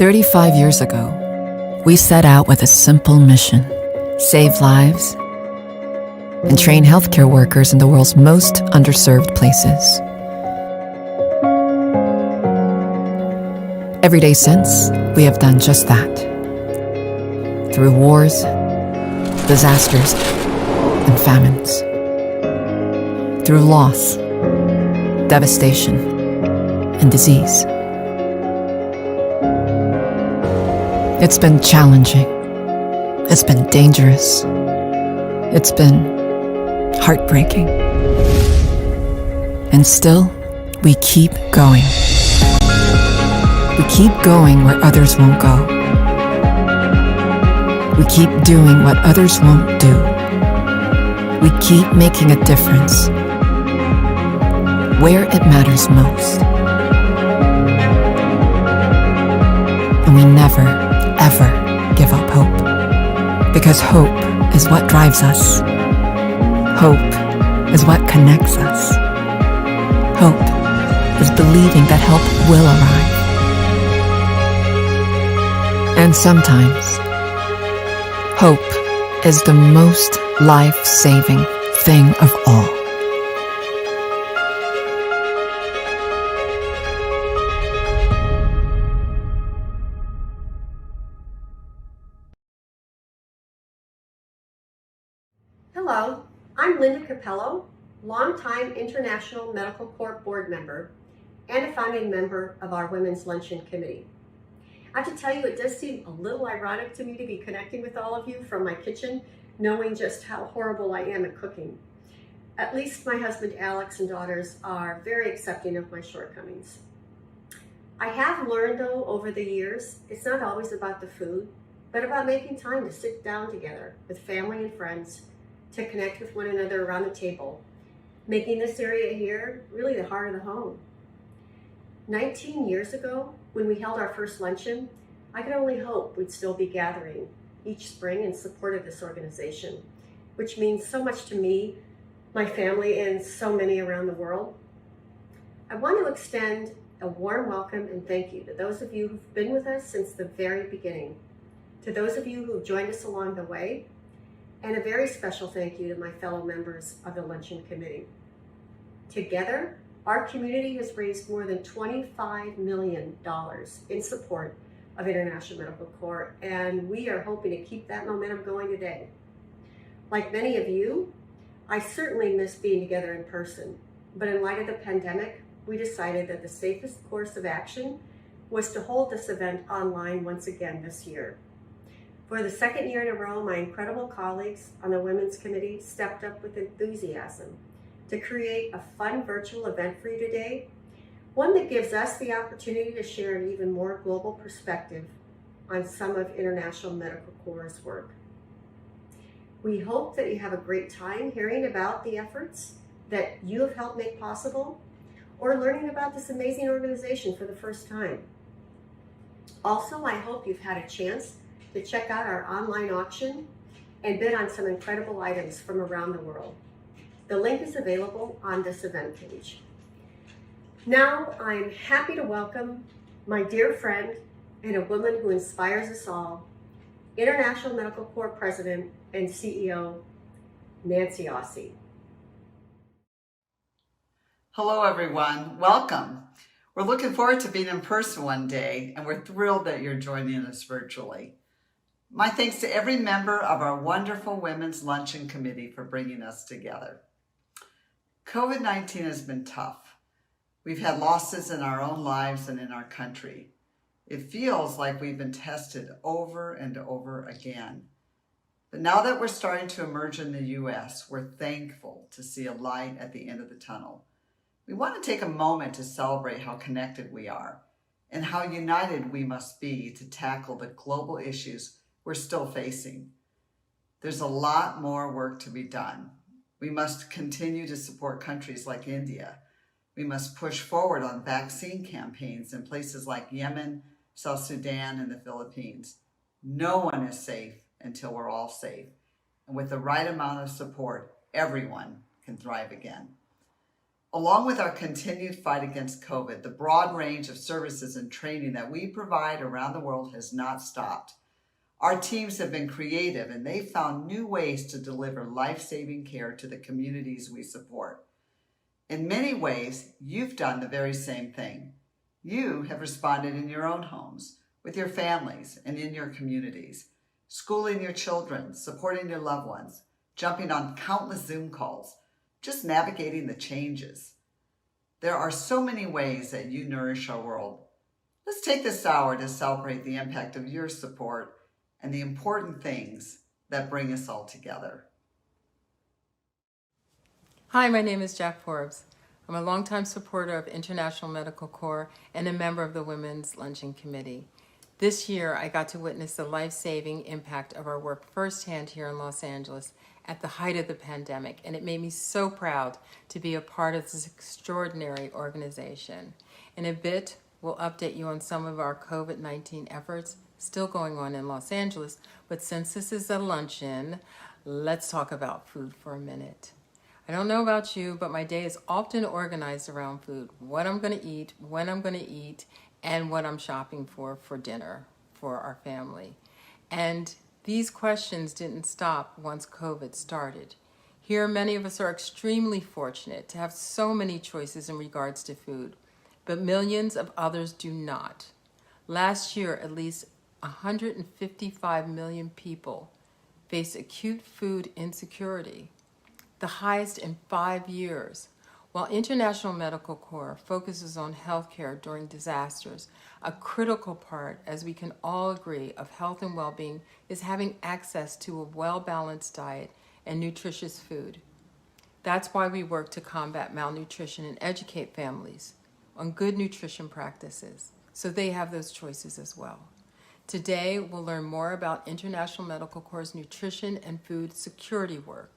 35 years ago, we set out with a simple mission: save lives and train healthcare workers in the world's most underserved places. Every day since, we have done just that. Through wars, disasters, and famines. Through loss, devastation, and disease. It's been challenging. It's been dangerous. It's been heartbreaking. And still, we keep going. We keep going where others won't go. We keep doing what others won't do. We keep making a difference where it matters most. And we never, ever give up hope. Because hope is what drives us. Hope is what connects us. Hope is believing that help will arrive. And sometimes, hope is the most life-saving thing of all. Hello, I'm Linda Cappello, longtime International Medical Corps board member and a founding member of our Women's Luncheon Committee. I have to tell you, it does seem a little ironic to me to be connecting with all of you from my kitchen, knowing just how horrible I am at cooking. At least my husband Alex and daughters are very accepting of my shortcomings. I have learned though over the years, it's not always about the food, but about making time to sit down together with family and friends to connect with one another around the table, making this area here really the heart of the home. 19 years ago, when we held our first luncheon, I could only hope we'd still be gathering each spring in support of this organization, which means so much to me, my family, and so many around the world. I want to extend a warm welcome and thank you to those of you who've been with us since the very beginning, to those of you who've joined us along the way, and a very special thank you to my fellow members of the Luncheon Committee. Together, our community has raised more than $25 million in support of International Medical Corps, and we are hoping to keep that momentum going today. Like many of you, I certainly miss being together in person, but in light of the pandemic, we decided that the safest course of action was to hold this event online once again this year. For the second year in a row, my incredible colleagues on the Women's Committee stepped up with enthusiasm to create a fun virtual event for you today, one that gives us the opportunity to share an even more global perspective on some of International Medical Corps' work. We hope that you have a great time hearing about the efforts that you have helped make possible, or learning about this amazing organization for the first time. Also, I hope you've had a chance to check out our online auction and bid on some incredible items from around the world. The link is available on this event page. Now, I'm happy to welcome my dear friend and a woman who inspires us all, International Medical Corps President and CEO, Nancy Aussie. Hello, everyone. Welcome. We're looking forward to being in person one day, and we're thrilled that you're joining us virtually. My thanks to every member of our wonderful Women's Luncheon Committee for bringing us together. COVID-19 has been tough. We've had losses in our own lives and in our country. It feels like we've been tested over and over again. But now that we're starting to emerge in the U.S., we're thankful to see a light at the end of the tunnel. We want to take a moment to celebrate how connected we are and how united we must be to tackle the global issues we're still facing. There's a lot more work to be done. We must continue to support countries like India. We must push forward on vaccine campaigns in places like Yemen, South Sudan, and the Philippines. No one is safe until we're all safe. And with the right amount of support, everyone can thrive again. Along with our continued fight against COVID, the broad range of services and training that we provide around the world has not stopped. Our teams have been creative and they found new ways to deliver life-saving care to the communities we support. In many ways, you've done the very same thing. You have responded in your own homes, with your families, and in your communities, schooling your children, supporting your loved ones, jumping on countless Zoom calls, just navigating the changes. There are so many ways that you nourish our world. Let's take this hour to celebrate the impact of your support and the important things that bring us all together. Hi, my name is Jack Forbes. I'm a longtime supporter of International Medical Corps and a member of the Women's Luncheon Committee. This year, I got to witness the life-saving impact of our work firsthand here in Los Angeles at the height of the pandemic, and it made me so proud to be a part of this extraordinary organization. In a bit, we'll update you on some of our COVID-19 efforts still going on in Los Angeles, but since this is a luncheon, let's talk about food for a minute. I don't know about you, but my day is often organized around food, what I'm going to eat, when I'm going to eat, and what I'm shopping for dinner for our family. And these questions didn't stop once COVID started. Here, many of us are extremely fortunate to have so many choices in regards to food, but millions of others do not. Last year, at least 155 million people faced acute food insecurity, the highest in 5 years. While International Medical Corps focuses on healthcare during disasters, a critical part, as we can all agree, of health and well-being is having access to a well-balanced diet and nutritious food. That's why we work to combat malnutrition and educate families on good nutrition practices, so they have those choices as well. Today, we'll learn more about International Medical Corps' nutrition and food security work,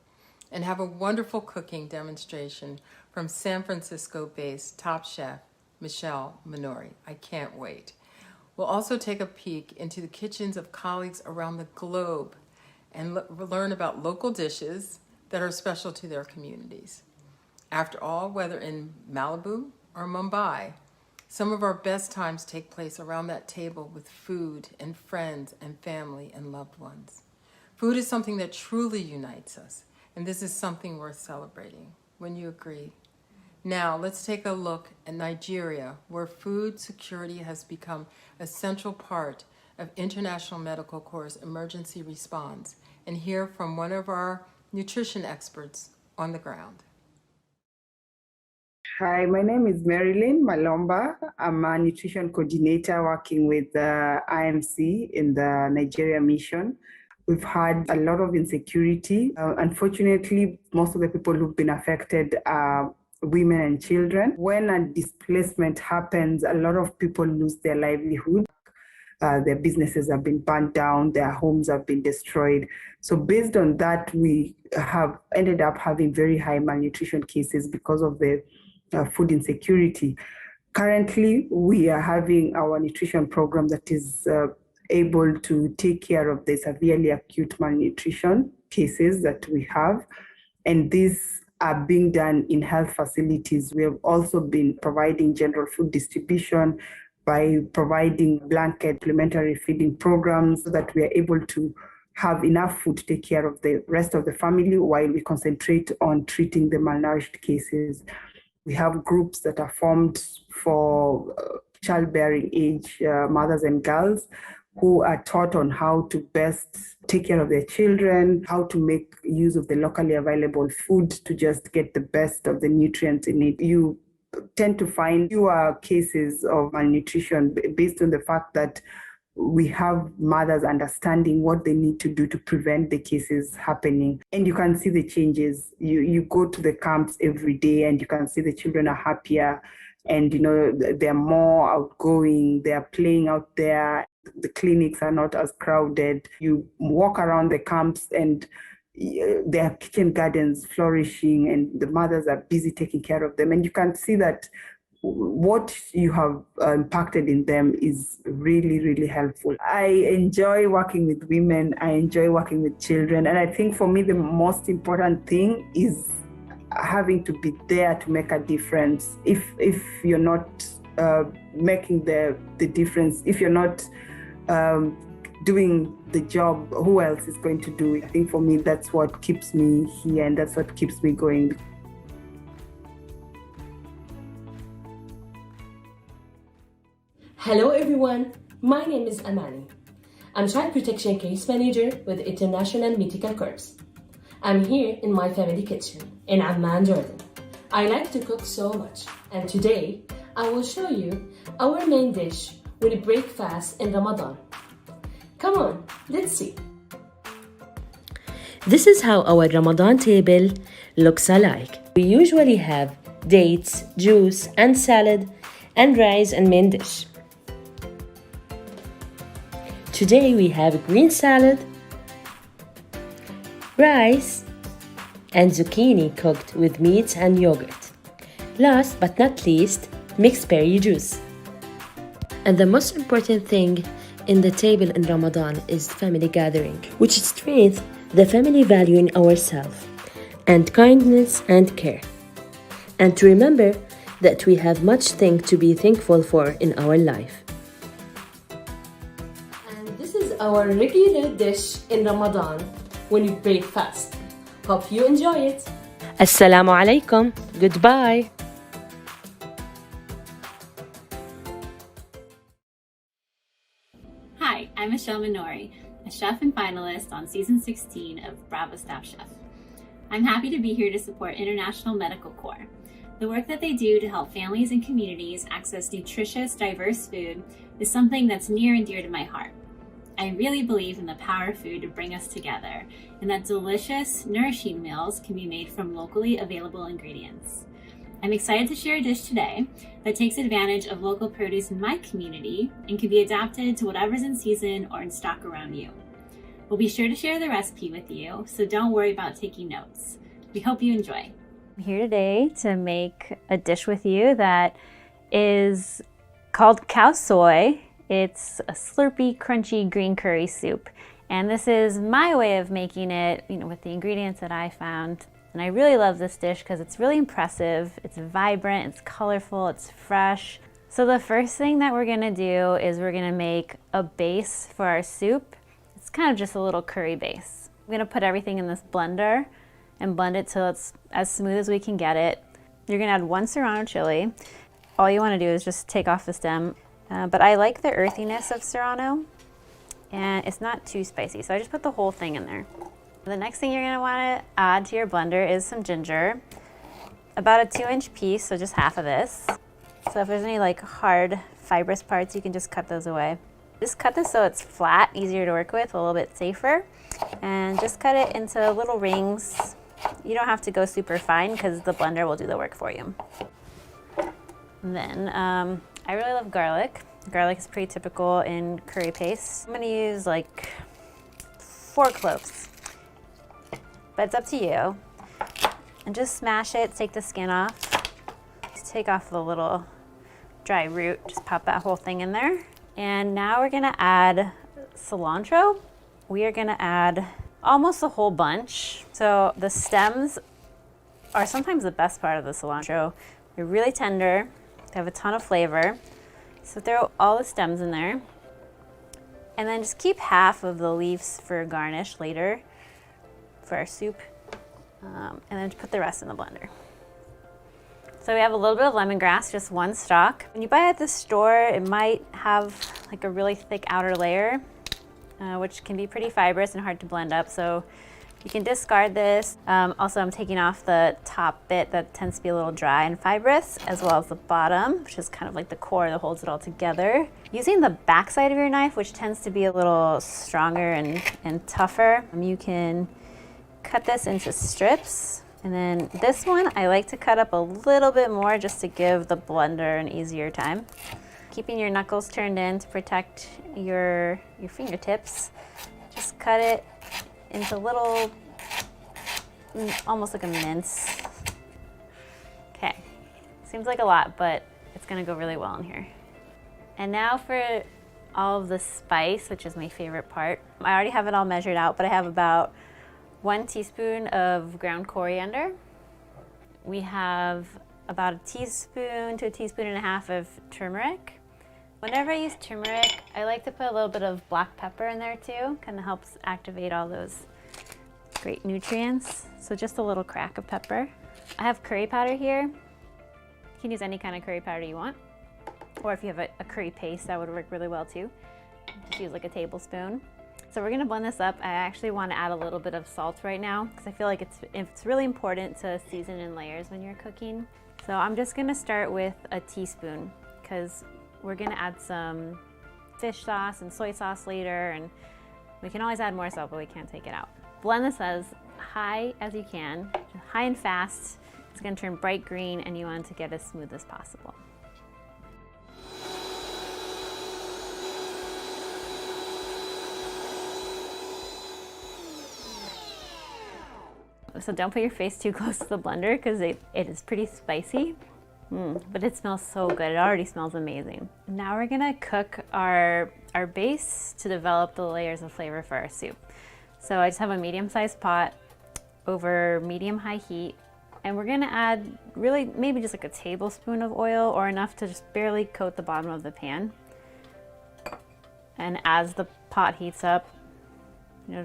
and have a wonderful cooking demonstration from San Francisco-based top chef Michelle Minori. I can't wait. We'll also take a peek into the kitchens of colleagues around the globe and learn about local dishes that are special to their communities. After all, whether in Malibu or Mumbai, some of our best times take place around that table with food and friends and family and loved ones. Food is something that truly unites us, and this is something worth celebrating. Wouldn't you agree? Now, let's take a look at Nigeria, where food security has become a central part of International Medical Corps' emergency response, and hear from one of our nutrition experts on the ground. Hi, my name is Marilyn Malomba. I'm a nutrition coordinator working with the IMC in the Nigeria mission. We've had a lot of insecurity. Unfortunately, most of the people who've been affected are women and children. When a displacement happens, a lot of people lose their livelihood. Their businesses have been burnt down, their homes have been destroyed. So based on that, we have ended up having very high malnutrition cases because of the food insecurity. Currently, we are having our nutrition program that is able to take care of the severely acute malnutrition cases that we have. And these are being done in health facilities. We have also been providing general food distribution by providing blanket supplementary feeding programs so that we are able to have enough food to take care of the rest of the family while we concentrate on treating the malnourished cases. We have groups that are formed for childbearing age mothers and girls who are taught on how to best take care of their children, how to make use of the locally available food to just get the best of the nutrients in it. You tend to find fewer cases of malnutrition based on the fact that we have mothers understanding what they need to do to prevent the cases happening. And you can see the changes. You go to the camps every day and you can see the children are happier and, you know, they're more outgoing, they're playing out there. The clinics are not as crowded. You walk around the camps and there are kitchen gardens flourishing and the mothers are busy taking care of them. And you can see that what you have impacted in them is really, really helpful. I enjoy working with women. I enjoy working with children. And I think for me, the most important thing is having to be there to make a difference. If you're not making the difference, if you're not doing the job, who else is going to do it? I think for me, that's what keeps me here and that's what keeps me going. Hello everyone, my name is Anjini. I'm Child Protection Case Manager with International Medical Corps. I'm here in my family kitchen in Amman, Jordan. I like to cook so much, and today I will show you our main dish when we break fast in Ramadan. Come on, let's see. This is how our Ramadan table looks alike. We usually have dates, juice, and salad, and rice and main dish. Today we have green salad, rice, and zucchini cooked with meat and yogurt. Last but not least, mixed berry juice. And the most important thing in the table in Ramadan is family gathering, which strengthens the family value in ourselves, and kindness and care. And to remember that we have much things to be thankful for in our life. Our regular dish in Ramadan when we break fast. Hope you enjoy it. Assalamu alaikum. Goodbye. Hi, I'm Michelle Minori, a chef and finalist on season 16 of Bravo Staff Chef. I'm happy to be here to support International Medical Corps. The work that they do to help families and communities access nutritious, diverse food is something that's near and dear to my heart. I really believe in the power of food to bring us together, and that delicious, nourishing meals can be made from locally available ingredients. I'm excited to share a dish today that takes advantage of local produce in my community and can be adapted to whatever's in season or in stock around you. We'll be sure to share the recipe with you, so don't worry about taking notes. We hope you enjoy. I'm here today to make a dish with you that is called cow soy. It's a slurpy, crunchy green curry soup. And this is my way of making it, with the ingredients that I found. And I really love this dish because it's really impressive. It's vibrant, it's colorful, it's fresh. So the first thing that we're gonna do is we're gonna make a base for our soup. It's kind of just a little curry base. I'm gonna put everything in this blender and blend it till it's as smooth as we can get it. You're gonna add 1 serrano chili. All you wanna do is just take off the stem. But I like the earthiness of serrano, and it's not too spicy, so I just put the whole thing in there. The next thing you're going to want to add to your blender is some ginger, about a 2-inch piece, so just half of this. So if there's any hard fibrous parts, you can just cut those away. Just cut this so it's flat, easier to work with, a little bit safer, and just cut it into little rings. You don't have to go super fine because the blender will do the work for you. And then I really love garlic. Garlic is pretty typical in curry paste. I'm gonna use 4 cloves, but it's up to you. And just smash it, take the skin off. Just take off the little dry root, just pop that whole thing in there. And now we're gonna add cilantro. We are gonna add almost a whole bunch. So the stems are sometimes the best part of the cilantro. They're really tender. They have a ton of flavor. So throw all the stems in there. And then just keep half of the leaves for garnish later for our soup. And then put the rest in the blender. So we have a little bit of lemongrass, just 1 stalk. When you buy it at the store, it might have a really thick outer layer, which can be pretty fibrous and hard to blend up. So you can discard this. Also, I'm taking off the top bit that tends to be a little dry and fibrous, as well as the bottom, which is kind of the core that holds it all together. Using the back side of your knife, which tends to be a little stronger and tougher, you can cut this into strips. And then this one, I like to cut up a little bit more just to give the blender an easier time. Keeping your knuckles turned in to protect your fingertips. Just cut it into little, almost like a mince. Okay, seems like a lot, but it's gonna go really well in here. And now for all of the spice, which is my favorite part. I already have it all measured out, but I have about 1 teaspoon of ground coriander, We have about a teaspoon to a teaspoon and a half of turmeric. Whenever I use turmeric, I like to put a little bit of black pepper in there too. Kind of helps activate all those great nutrients. So just a little crack of pepper. I have curry powder here. You can use any kind of curry powder you want. Or if you have a curry paste, that would work really well too. Just use like a tablespoon. So we're gonna blend this up. I actually want to add a little bit of salt right now because I feel like it's really important to season in layers when you're cooking. So I'm just gonna start with a teaspoon because we're gonna add some fish sauce and soy sauce later, and we can always add more salt, but we can't take it out. Blend this as high as you can, high and fast. It's gonna turn bright green and you want to get as smooth as possible. So don't put your face too close to the blender because it is pretty spicy, but it smells so good. It already smells amazing. Now we're gonna cook our base to develop the layers of flavor for our soup. So I just have a medium-sized pot over medium-high heat, and we're gonna add really maybe just like a tablespoon of oil or enough to just barely coat the bottom of the pan. And as the pot heats up,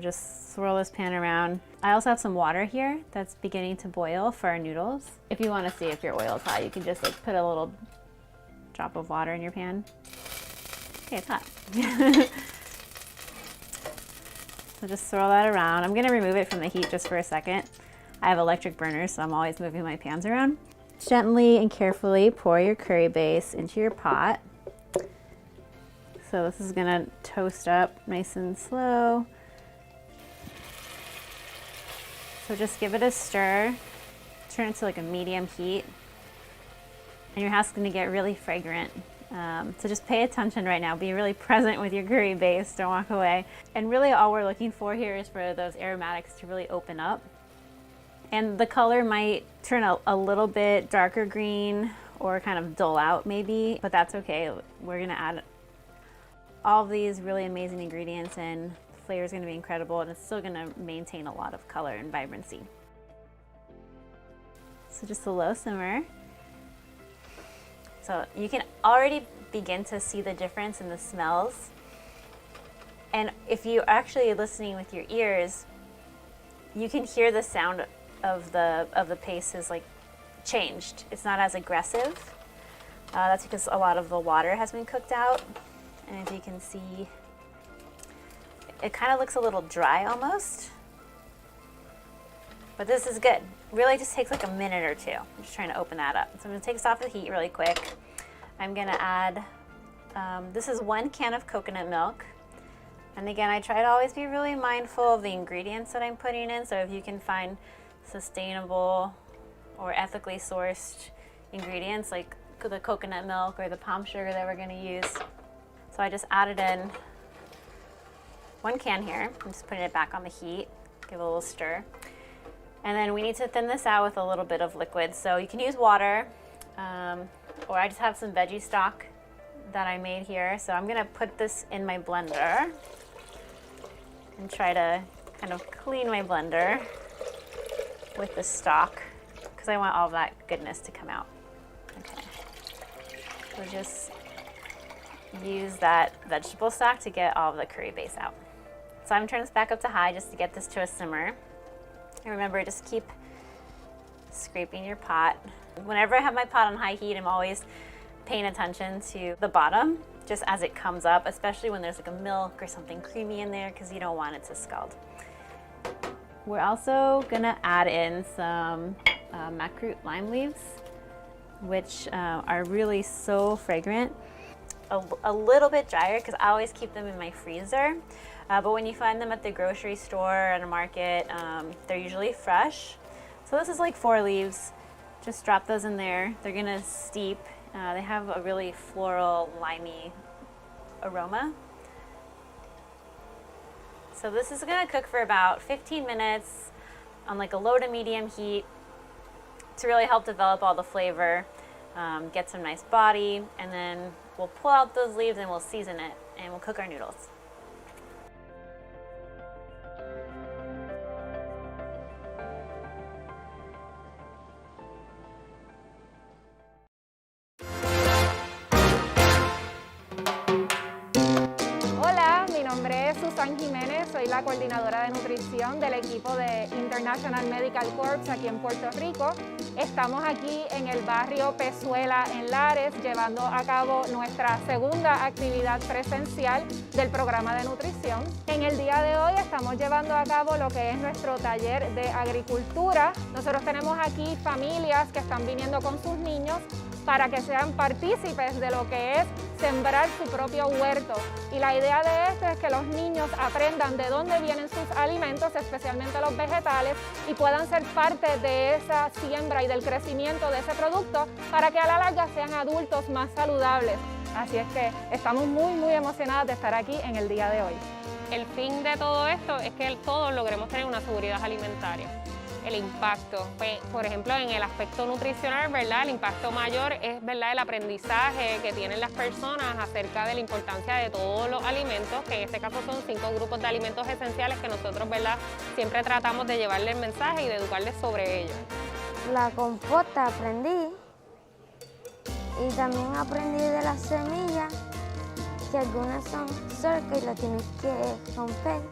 just swirl this pan around. I also have some water here that's beginning to boil for our noodles. If you want to see if your oil is hot, you can just like put a little drop of water in your pan. Okay, it's hot. So just swirl that around. I'm gonna remove it from the heat just for a second. I have electric burners, so I'm always moving my pans around. Gently and carefully pour your curry base into your pot. So this is gonna toast up nice and slow. So just give it a stir, turn it to like a medium heat, and your house is gonna get really fragrant. So just pay attention right now, be really present with your curry base, don't walk away. And really all we're looking for here is for those aromatics to really open up. And the color might turn a little bit darker green or kind of dull out maybe, but that's okay. We're gonna add all of these really amazing ingredients in. The flavor is gonna be incredible, and it's still gonna maintain a lot of color and vibrancy. So just a low simmer. So you can already begin to see the difference in the smells. And if you're actually listening with your ears, you can hear the sound of the paste is like changed. It's not as aggressive. That's because a lot of the water has been cooked out. And if you can see, it kind of looks a little dry almost. But this is good. Really just takes like a minute or two. I'm just trying to open that up. So I'm gonna take this off the heat really quick. I'm gonna add, this is 1 can of coconut milk. And again, I try to always be really mindful of the ingredients that I'm putting in. So if you can find sustainable or ethically sourced ingredients like the coconut milk or the palm sugar that we're gonna use. So I just added in 1 can here. I'm just putting it back on the heat, give it a little stir. And then we need to thin this out with a little bit of liquid. So you can use water, or I just have some veggie stock that I made here. So I'm gonna put this in my blender and try to kind of clean my blender with the stock because I want all that goodness to come out. Okay, so just use that vegetable stock to get all of the curry base out. So I'm turning this back up to high just to get this to a simmer. And remember, just keep scraping your pot. Whenever I have my pot on high heat, I'm always paying attention to the bottom just as it comes up, especially when there's like a milk or something creamy in there because you don't want it to scald. We're also gonna add in some macaroon lime leaves, which are really so fragrant. A little bit drier because I always keep them in my freezer. But when you find them at the grocery store and a market, they're usually fresh. So this is like 4 leaves. Just drop those in there. They're gonna steep. They have a really floral, limey aroma. So this is gonna cook for about 15 minutes on like a low to medium heat to really help develop all the flavor, get some nice body, and then we'll pull out those leaves and we'll season it and we'll cook our noodles. soy la coordinadora de nutrición del equipo de International Medical Corps aquí en Puerto Rico. Estamos aquí en el barrio Pezuela en Lares llevando a cabo nuestra segunda actividad presencial del programa de nutrición. En el día de hoy estamos llevando a cabo lo que es nuestro taller de agricultura. Nosotros tenemos aquí familias que están viniendo con sus niños para que sean partícipes de lo que es sembrar su propio huerto. Y la idea de esto es que los niños aprendan de dónde vienen sus alimentos, especialmente los vegetales, y puedan ser parte de esa siembra y del crecimiento de ese producto para que a la larga sean adultos más saludables. Así es que estamos muy emocionadas de estar aquí en el día de hoy. El fin de todo esto es que todos logremos tener una seguridad alimentaria. El impacto, pues, por ejemplo, en el aspecto nutricional, ¿verdad? El impacto mayor es, ¿verdad?, el aprendizaje que tienen las personas acerca de la importancia de todos los alimentos, que en este caso son 5 grupos de alimentos esenciales que nosotros, ¿verdad?, siempre tratamos de llevarle el mensaje y de educarles sobre ellos. La compota aprendí y también aprendí de las semillas, que algunas son cerca y las tienes que romper.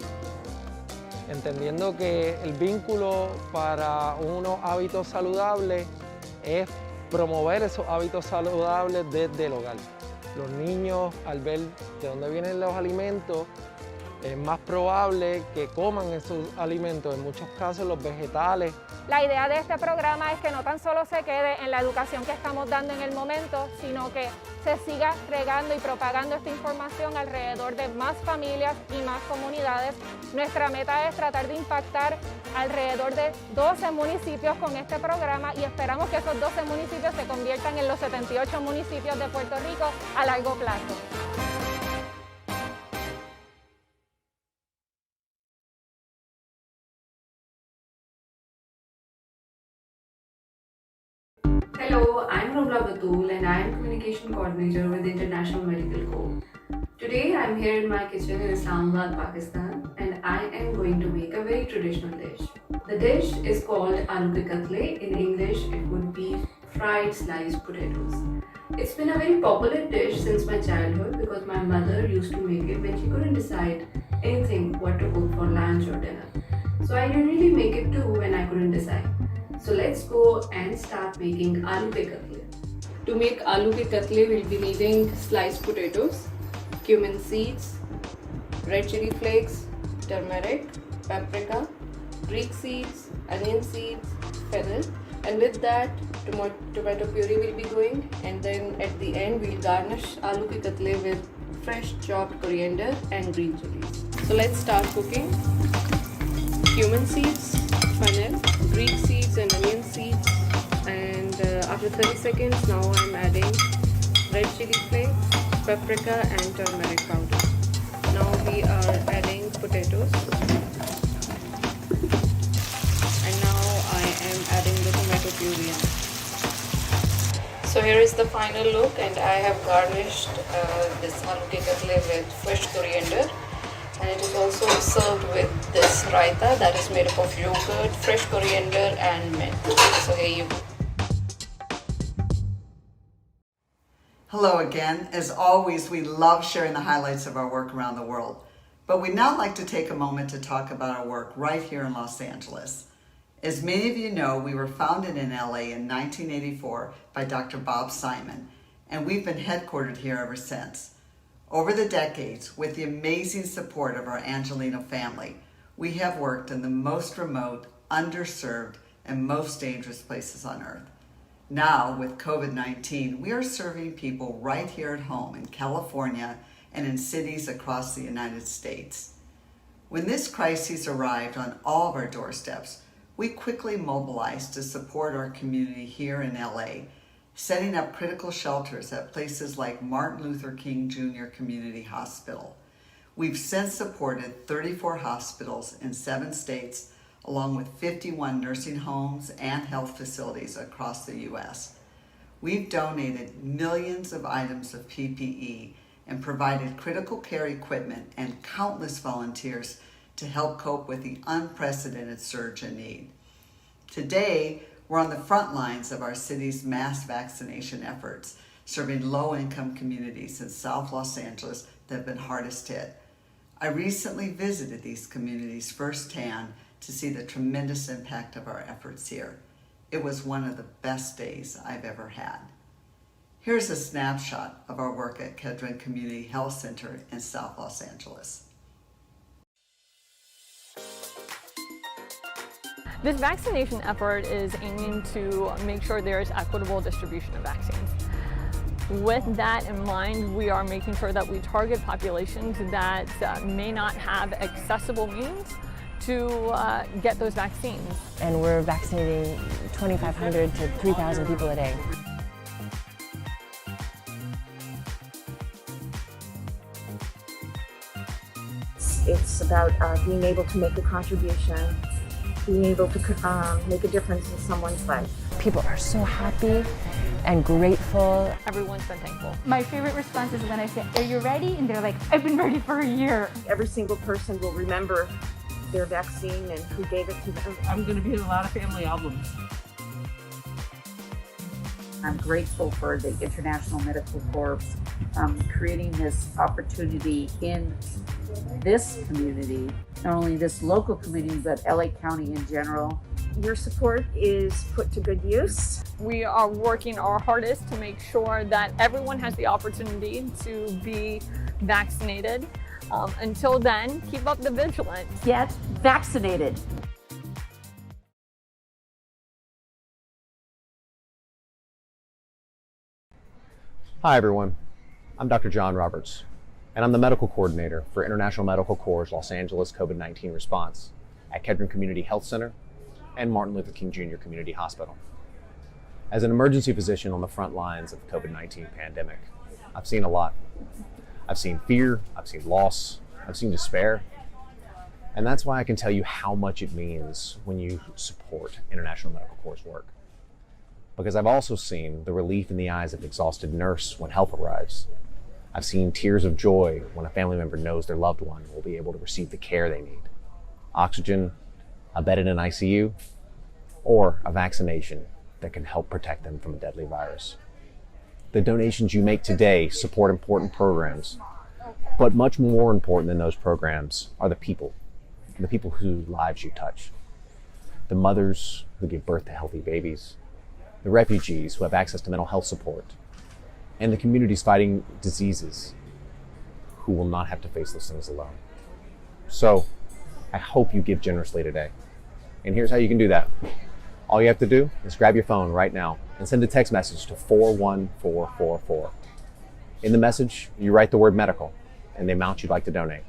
Entendiendo que el vínculo para unos hábitos saludables es promover esos hábitos saludables desde el hogar. Los niños, al ver de dónde vienen los alimentos, es más probable que coman esos alimentos, en muchos casos los vegetales. La idea de este programa es que no tan solo se quede en la educación que estamos dando en el momento, sino que se siga regando y propagando esta información alrededor de más familias y más comunidades. Nuestra meta es tratar de impactar alrededor de 12 municipios con este programa y esperamos que esos 12 municipios se conviertan en los 78 municipios de Puerto Rico a largo plazo. Hello, I'm Romla Batul and I am Communication Coordinator with the International Medical Corps. Today I'm here in my kitchen in Islamabad, Pakistan, and I am going to make a very traditional dish. The dish is called aloo ke katle. In English, it would be fried sliced potatoes. It's been a very popular dish since my childhood because my mother used to make it when she couldn't decide anything what to cook for lunch or dinner. So I usually make it too when I couldn't decide. So let's go and start making aloo ke katle. To make aloo ke katle, we'll be needing sliced potatoes, cumin seeds, red chili flakes, turmeric, paprika, Greek seeds, onion seeds, fennel, and with that tomato puree will be going, and then at the end we'll garnish aloo ke katle with fresh chopped coriander and green chilies. So let's start cooking. Cumin seeds, fennel, Greek seeds and onion seeds, and after 30 seconds now I'm adding red chili flakes, paprika and turmeric powder. Now we are adding potatoes, and now I am adding the tomato puree. So here is the final look, and I have garnished this aloo ke katle with fresh coriander. And it is also served with this raita that is made up of yogurt, fresh coriander and mint. So here you go. Hello again. As always, we love sharing the highlights of our work around the world. But we'd now like to take a moment to talk about our work right here in Los Angeles. As many of you know, we were founded in LA in 1984 by Dr. Bob Simon, and we've been headquartered here ever since. Over the decades, with the amazing support of our Angelino family, we have worked in the most remote, underserved, and most dangerous places on earth. Now, with COVID-19, we are serving people right here at home in California and in cities across the United States. When this crisis arrived on all of our doorsteps, we quickly mobilized to support our community here in LA, setting up critical shelters at places like Martin Luther King Jr. Community Hospital. We've since supported 34 hospitals in 7 states, along with 51 nursing homes and health facilities across the U.S. We've donated millions of items of PPE and provided critical care equipment and countless volunteers to help cope with the unprecedented surge in need. Today, we're on the front lines of our city's mass vaccination efforts, serving low-income communities in South Los Angeles that have been hardest hit. I recently visited these communities firsthand to see the tremendous impact of our efforts here. It was one of the best days I've ever had. Here's a snapshot of our work at Kedron Community Health Center in South Los Angeles. This vaccination effort is aiming to make sure there is equitable distribution of vaccines. With that in mind, we are making sure that we target populations that may not have accessible means to get those vaccines. And we're vaccinating 2,500 to 3,000 people a day. It's about being able to make a contribution, being able to make a difference in someone's life. People are so happy and grateful. Everyone's been thankful. My favorite response is when I say, "Are you ready?" And they're like, "I've been ready for a year." Every single person will remember their vaccine and who gave it to them. I'm going to be in a lot of family albums. I'm grateful for the International Medical Corps creating this opportunity in this community, not only this local community, but LA County in general. Your support is put to good use. We are working our hardest to make sure that everyone has the opportunity to be vaccinated. Until then, keep up the vigilance. Get vaccinated. Hi everyone, I'm Dr. John Roberts, and I'm the medical coordinator for International Medical Corps' Los Angeles COVID-19 response at Kedron Community Health Center and Martin Luther King Jr. Community Hospital. As an emergency physician on the front lines of the COVID-19 pandemic, I've seen a lot. I've seen fear, I've seen loss, I've seen despair, and that's why I can tell you how much it means when you support International Medical Corps' work. Because I've also seen the relief in the eyes of an exhausted nurse when help arrives. I've seen tears of joy when a family member knows their loved one will be able to receive the care they need. Oxygen, a bed in an ICU, or a vaccination that can help protect them from a deadly virus. The donations you make today support important programs, but much more important than those programs are the people whose lives you touch. The mothers who give birth to healthy babies, the refugees who have access to mental health support, and the communities fighting diseases who will not have to face those things alone. So, I hope you give generously today. And here's how you can do that. All you have to do is grab your phone right now and send a text message to 41444. In the message, you write the word medical and the amount you'd like to donate.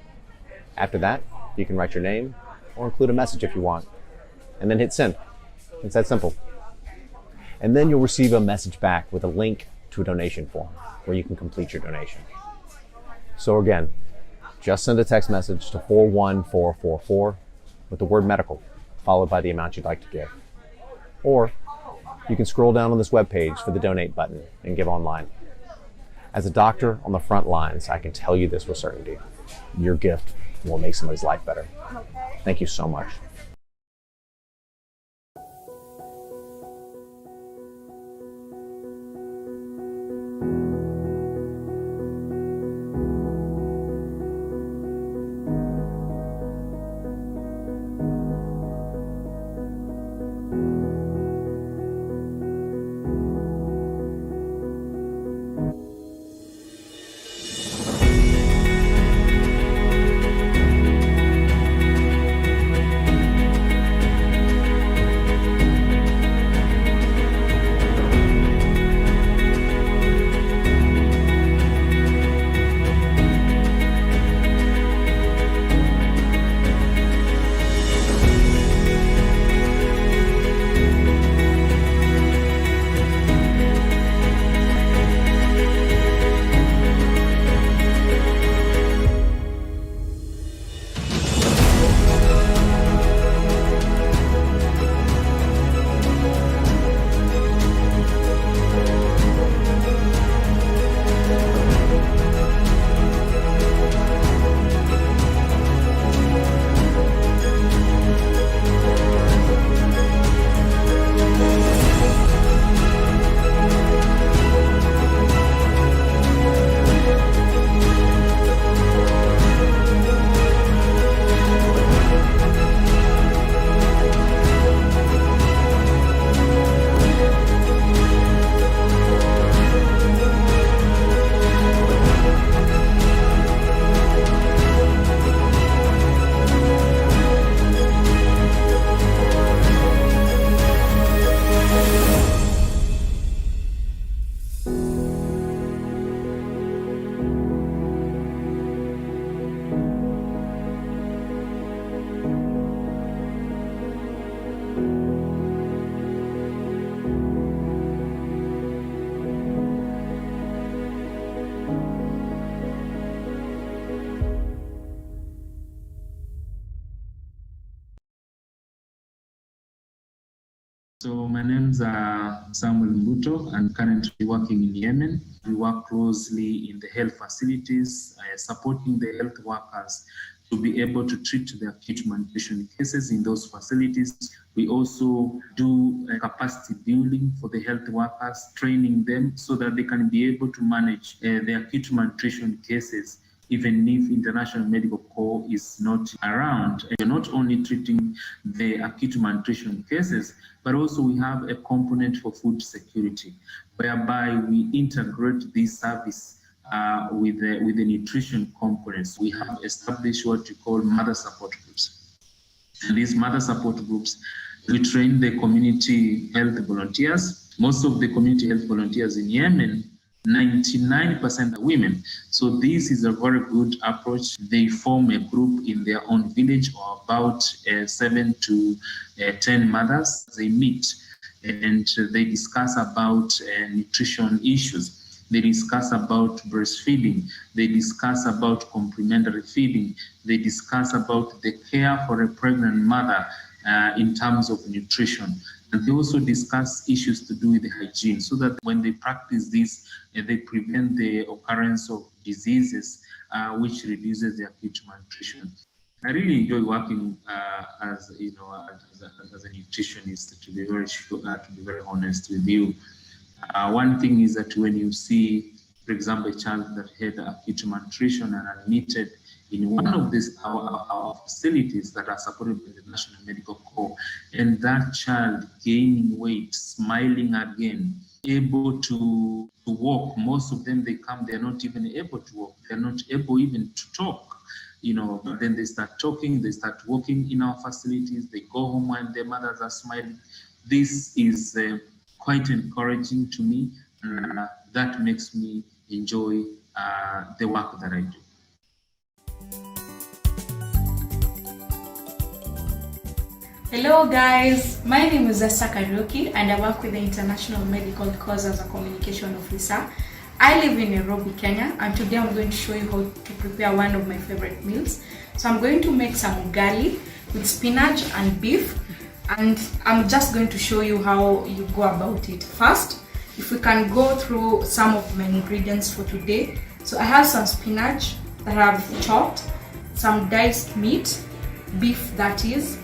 After that, you can write your name or include a message if you want, and then hit send. It's that simple. And then you'll receive a message back with a link to a donation form where you can complete your donation. So again, just send a text message to 41444 with the word medical, followed by the amount you'd like to give. Or you can scroll down on this webpage for the donate button and give online. As a doctor on the front lines, I can tell you this with certainty. Your gift will make somebody's life better. Thank you so much. So my name's Samuel Mbuto. I'm currently working in Yemen. We work closely in the health facilities, supporting the health workers to be able to treat the acute malnutrition cases in those facilities. We also do capacity building for the health workers, training them so that they can be able to manage the acute malnutrition cases, even if International Medical Corps is not around. We're not only treating the acute malnutrition cases, but also we have a component for food security, whereby we integrate this service with the nutrition components. We have established what we call mother support groups. And these mother support groups, we train the community health volunteers. Most of the community health volunteers in Yemen, 99% are women. So this is a very good approach. They form a group in their own village, or about 7 to 10 mothers. They meet and they discuss about nutrition issues. They discuss about breastfeeding. They discuss about complementary feeding. They discuss about the care for a pregnant mother in terms of nutrition. And they also discuss issues to do with the hygiene, so that when they practice this, they prevent the occurrence of diseases, which reduces the acute malnutrition. I really enjoy working as a nutritionist. To be very honest with you, one thing is that when you see, for example, a child that had acute malnutrition and admitted in one of these our facilities that are supported by the National Medical Corps, and that child gaining weight, smiling again, able to walk. Most of them, they're not even able to walk. They're not able even to talk. But then they start talking, they start walking in our facilities, they go home and their mothers are smiling. This is quite encouraging to me, and that makes me enjoy the work that I do. Hello guys, my name is Esther Kariuki and I work with the International Medical Cause as a communication officer. I live in Nairobi, Kenya, and today I'm going to show you how to prepare one of my favorite meals. So I'm going to make some ugali with spinach and beef, and I'm just going to show you how you go about it. First, if we can go through some of my ingredients for today. So I have some spinach that I have chopped, some diced meat, beef that is,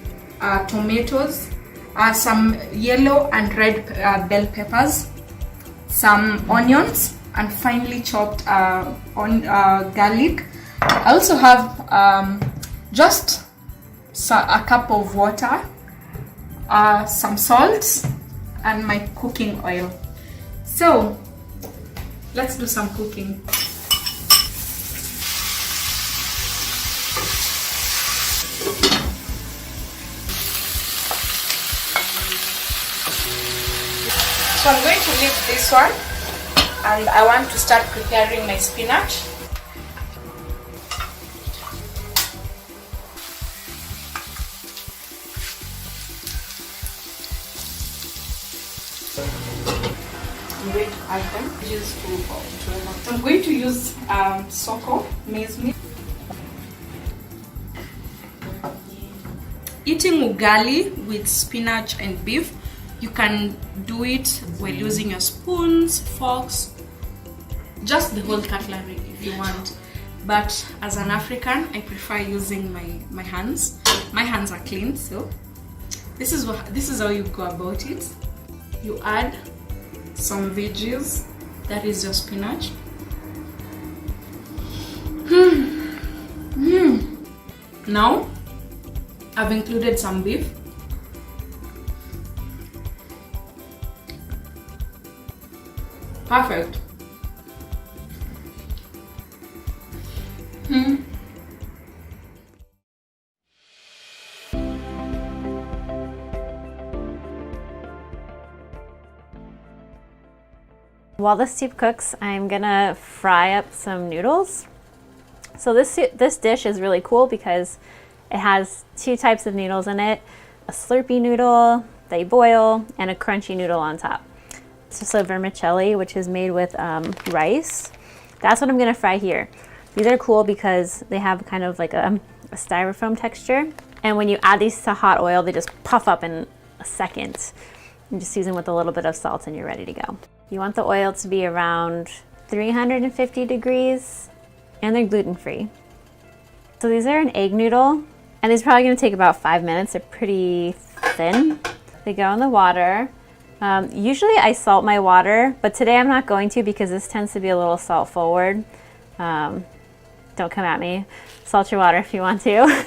tomatoes, some yellow and red bell peppers, some onions, and finely chopped garlic. I also have just a cup of water, some salt, and my cooking oil. So let's do some cooking. So I'm going to leave this one, and I want to start preparing my spinach. I'm going to add them. I'm going to use soko maize meal. Eating ugali with spinach and beef, you can do it while using your spoons, forks, just the whole cutlery if you want. But as an African, I prefer using my hands. My hands are clean, so this is how you go about it. You add some veggies, that is your spinach. Now I've included some beef. Perfect. While the soup cooks, I'm gonna fry up some noodles. So this dish is really cool because it has two types of noodles in it: a slurpy noodle that you boil and a crunchy noodle on top. It's just a vermicelli, which is made with rice. That's what I'm gonna fry here. These are cool because they have kind of like a styrofoam texture, and when you add these to hot oil, they just puff up in a second. You just season with a little bit of salt and you're ready to go. You want the oil to be around 350 degrees, and they're gluten-free. So these are an egg noodle, and these are probably gonna take about 5 minutes. They're pretty thin. They go in the water. Usually I salt my water, but today I'm not going to because this tends to be a little salt forward. Don't come at me. Salt your water if you want to.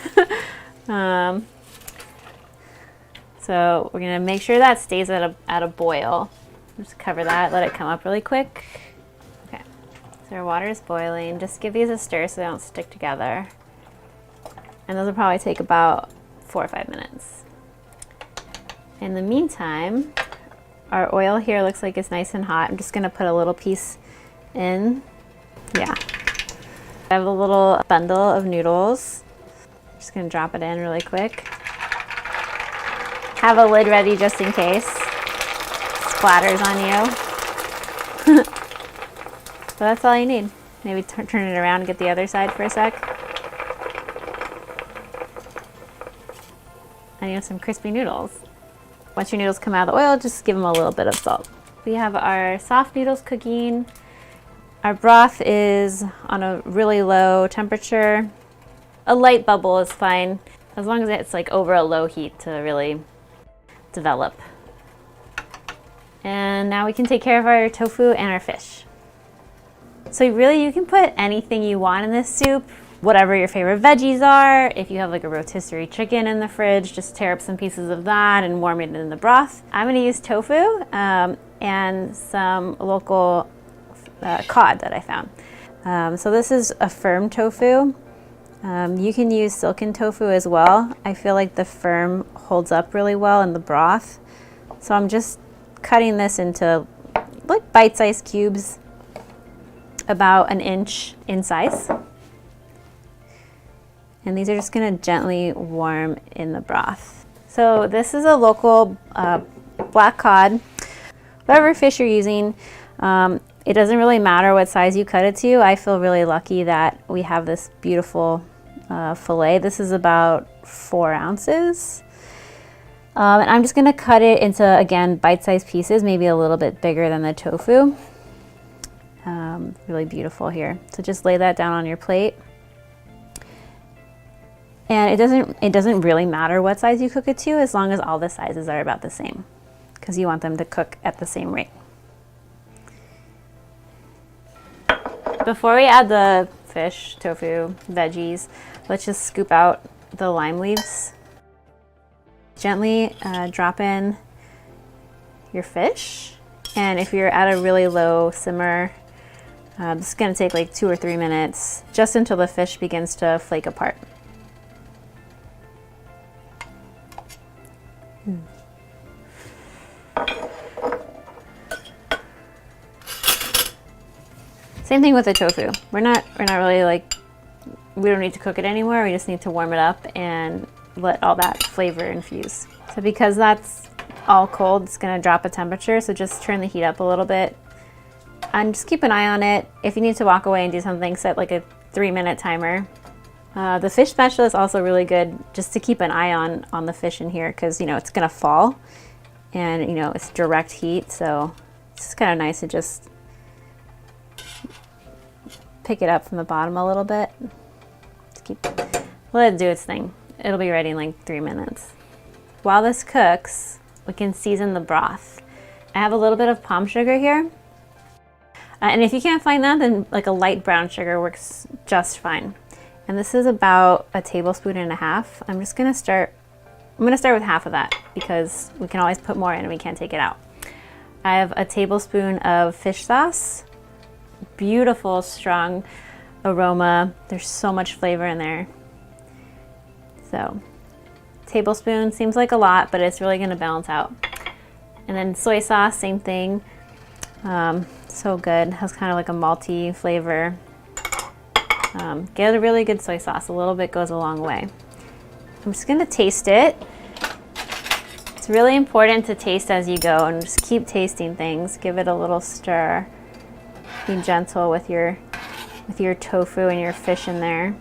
So we're gonna make sure that stays at a boil. Just cover that, let it come up really quick. Okay, so our water is boiling. Just give these a stir so they don't stick together. And those will probably take about 4 or 5 minutes. In the meantime, our oil here looks like it's nice and hot. I'm just gonna put a little piece in. Yeah. I have a little bundle of noodles. Just gonna drop it in really quick. Have a lid ready just in case. Splatters on you. So that's all you need. Maybe turn it around and get the other side for a sec. And you have some crispy noodles. Once your noodles come out of the oil, just give them a little bit of salt. We have our soft noodles cooking. Our broth is on a really low temperature. A light bubble is fine, as long as it's like over a low heat to really develop. And now we can take care of our tofu and our fish. So really you can put anything you want in this soup, whatever your favorite veggies are. If you have like a rotisserie chicken in the fridge, just tear up some pieces of that and warm it in the broth. I'm gonna use tofu and some local cod that I found. So this is a firm tofu. You can use silken tofu as well. I feel like the firm holds up really well in the broth. So I'm just cutting this into like bite-sized cubes, about 1 inch in size. And these are just gonna gently warm in the broth. So this is a local black cod. Whatever fish you're using, it doesn't really matter what size you cut it to. I feel really lucky that we have this beautiful fillet. This is about 4 ounces. And I'm just gonna cut it into, again, bite-sized pieces, maybe a little bit bigger than the tofu. Really beautiful here. So just lay that down on your plate. And it doesn't really matter what size you cook it to, as long as all the sizes are about the same, because you want them to cook at the same rate. Before we add the fish, tofu, veggies, let's just scoop out the lime leaves. Gently drop in your fish. And if you're at a really low simmer, this is gonna take like 2 or 3 minutes, just until the fish begins to flake apart. Same thing with the tofu. We're not really like, we don't need to cook it anymore. We just need to warm it up and let all that flavor infuse. So because that's all cold, it's gonna drop a temperature. So just turn the heat up a little bit and just keep an eye on it. If you need to walk away and do something, set like a 3-minute timer. The fish spatula is also really good just to keep an eye on the fish in here, because it's gonna fall and it's direct heat. So it's kind of nice to just pick it up from the bottom a little bit. Just let it do its thing. It'll be ready in like 3 minutes. While this cooks, we can season the broth. I have a little bit of palm sugar here. And if you can't find that, then like a light brown sugar works just fine. And this is about 1.5 tablespoons. I'm gonna start with half of that, because we can always put more in and we can't take it out. I have 1 tablespoon of fish sauce. Beautiful, strong aroma. There's so much flavor in there. So, tablespoon seems like a lot, but it's really gonna balance out. And then soy sauce, same thing. So good, has kind of like a malty flavor. Get a really good soy sauce. A little bit goes a long way. I'm just gonna taste it. It's really important to taste as you go and just keep tasting things. Give it a little stir. Be gentle with your tofu and your fish in there.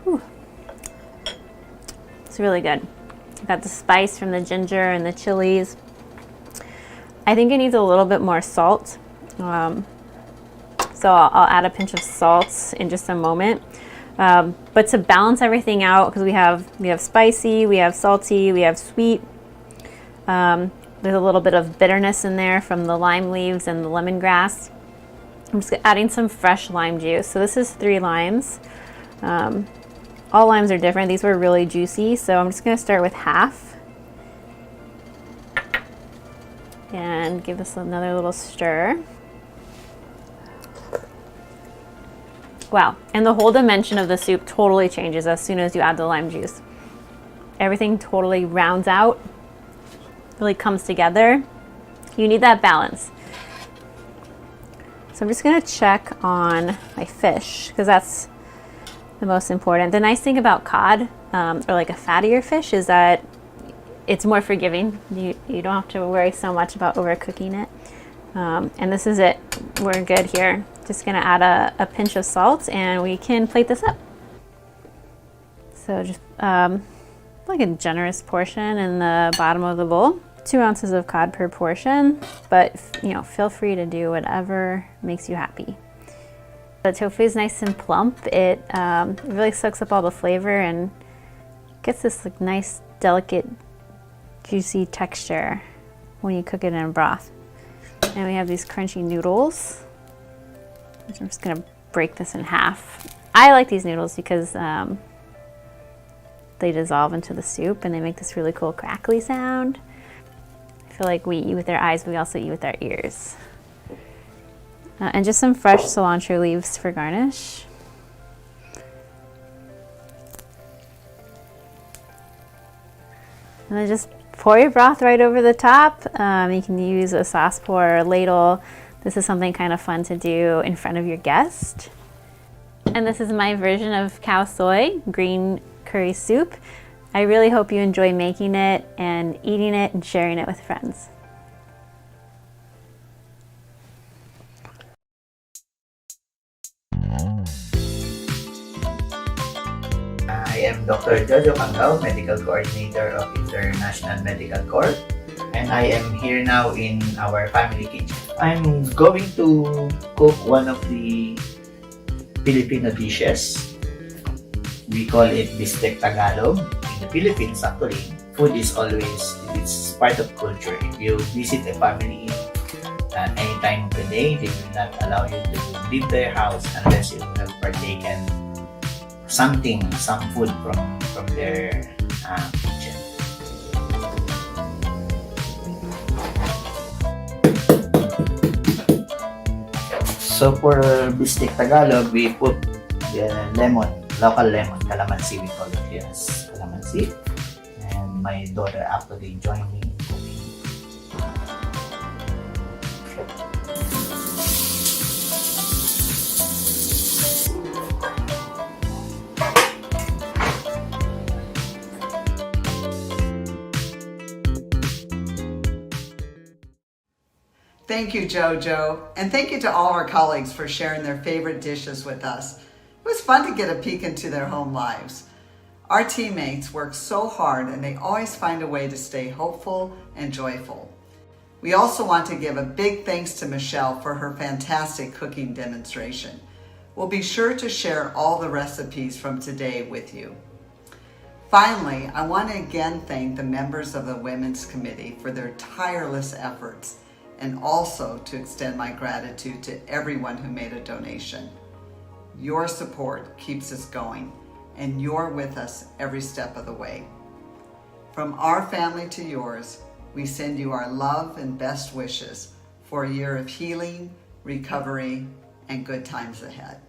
Whew. It's It's really good. Got the spice from the ginger and the chilies. I think it needs a little bit more salt. So I'll add a pinch of salt in just a moment. But to balance everything out, because we have spicy, we have salty, we have sweet. There's a little bit of bitterness in there from the lime leaves and the lemongrass. I'm just adding some fresh lime juice. So this is 3 limes. All limes are different. These were really juicy, so I'm just going to start with half. And give this another little stir. Wow, and the whole dimension of the soup totally changes as soon as you add the lime juice. Everything totally rounds out, really comes together. You need that balance. So I'm just gonna check on my fish, because that's the most important. The nice thing about cod, or like a fattier fish, is that it's more forgiving. You don't have to worry so much about overcooking it. And this is it. We're good here. Just gonna add a pinch of salt and we can plate this up. So just like a generous portion in the bottom of the bowl. 2 ounces of cod per portion, but feel free to do whatever makes you happy. The tofu is nice and plump. It really soaks up all the flavor and gets this like nice, delicate, juicy texture when you cook it in a broth. And we have these crunchy noodles, which I'm just gonna break this in half. I like these noodles because they dissolve into the soup and they make this really cool crackly sound. I feel like we eat with our eyes, but we also eat with our ears. And just some fresh cilantro leaves for garnish. And then just pour your broth right over the top. You can use a sauce pour or a ladle. This is something kind of fun to do in front of your guest. And this is my version of cow soy green curry soup. I really hope you enjoy making it and eating it and sharing it with friends. I am Dr. Jojo Kangao, Medical Coordinator of International Medical Corps, and I am here now in our family kitchen. I'm going to cook one of the Filipino dishes. We call it Bistek Tagalog. In the Philippines, actually, food is it's part of culture. If you visit a family anytime of the day, they will not allow you to leave their house unless you have partaken some food from their kitchen. So for Bistek Tagalog, we put the lemon, local lemon, calamansi, we call it here as calamansi. And my daughter actually joined me in cooking. Thank you, Jojo, and thank you to all our colleagues for sharing their favorite dishes with us. It was fun to get a peek into their home lives. Our teammates work so hard and they always find a way to stay hopeful and joyful. We also want to give a big thanks to Michelle for her fantastic cooking demonstration. We'll be sure to share all the recipes from today with you. Finally, I want to again thank the members of the Women's Committee for their tireless efforts, and also to extend my gratitude to everyone who made a donation. Your support keeps us going, and you're with us every step of the way. From our family to yours, we send you our love and best wishes for a year of healing, recovery, and good times ahead.